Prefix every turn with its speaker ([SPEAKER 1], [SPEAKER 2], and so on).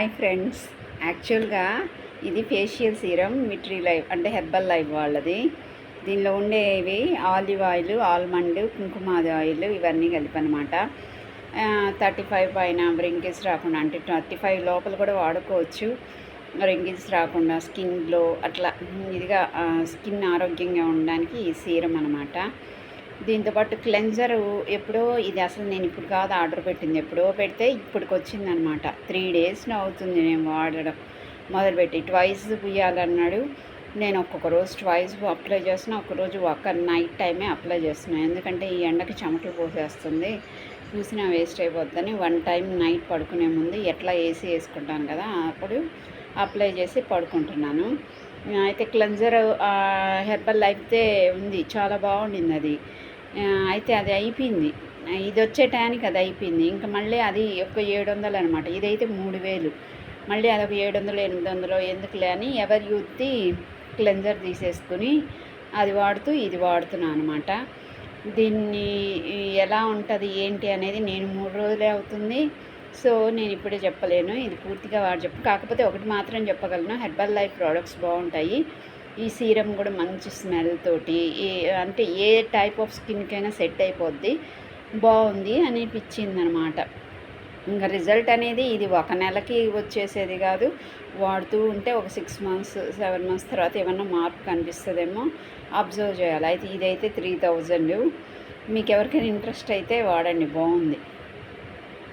[SPEAKER 1] Hi friends, యాక్చువల్గా ఇది facial serum మిట్రీ life అంటే హెర్బల్ లైఫ్ వాళ్ళది. దీనిలో ఉండేవి olive oil, almond, Kumkumadi oil ఇవన్నీ కలిపి అనమాట. 35 పైన రింకిల్స్ రాకుండా, అంటే 35 లోపల కూడా వాడుకోవచ్చు. రింకిల్స్ రాకుండా స్కిన్ గ్లో అట్లా ఇదిగా స్కిన్ ఆరోగ్యంగా ఉండడానికి ఈ సీరం అనమాట. దీంతోపాటు క్లెన్జరు ఎప్పుడో, ఇది అసలు నేను ఇప్పుడు కాదు ఆర్డర్ పెట్టింది, ఎప్పుడో పెడితే ఇప్పటికి వచ్చిందనమాట. 3 డేస్లో అవుతుంది నేను వాడడం మొదలుపెట్టి. ట్వైస్ పుయ్యాలన్నాడు. నేను ఒక్కొక్క రోజు ట్వైస్ అప్లై చేస్తున్నా, ఒక్కరోజు ఒక నైట్ టైమే అప్లై చేస్తున్నాను. ఎందుకంటే ఈ ఎండకి చెమటలు పోసేస్తుంది, చూసినా వేస్ట్ అయిపోద్దని 1 టైం నైట్ పడుకునే ముందు ఎట్లా ఏసీ వేసుకుంటాను కదా, అప్పుడు అప్లై చేసి పడుకుంటున్నాను. అయితే క్లెన్జర్ హెర్బల్ లైఫ్తే ఉంది, చాలా బాగుండింది అది. అయితే అది అయిపోయింది, ఇది వచ్చే టైంకి అది అయిపోయింది. ఇంకా మళ్ళీ అది ఒక 700 అనమాట. ఇదైతే 3000, మళ్ళీ అదొక 700 800 ఎందుకులే అని ఎవరి యూత్ది క్లెన్జర్ తీసేసుకుని అది వాడుతూ ఇది వాడుతున్నాను అనమాట. దీన్ని ఎలా ఉంటుంది ఏంటి అనేది నేను 3 రోజులే అవుతుంది, సో నేను ఇప్పుడే చెప్పలేను. ఇది పూర్తిగా కాకపోతే ఒకటి మాత్రం చెప్పగలను, హెర్బల్ లైఫ్ ప్రోడక్ట్స్ బాగుంటాయి. ఈ సీరం కూడా మంచి స్మెల్ తోటి, అంటే ఏ టైప్ ఆఫ్ స్కిన్కైనా సెట్ అయిపోద్ది, బాగుంది అనిపించింది అనమాట. ఇంకా రిజల్ట్ అనేది ఇది ఒక నెలకి వచ్చేసేది కాదు, వాడుతూ ఉంటే ఒక 6 మంత్స్ 7 మంత్స్ తర్వాత ఏమన్నా మార్పు కనిపిస్తుందేమో, అబ్జర్వ్ చేయాలి. అయితే ఇదైతే 3000. మీకు ఎవరికైనా ఇంట్రెస్ట్ అయితే వాడండి, బాగుంది.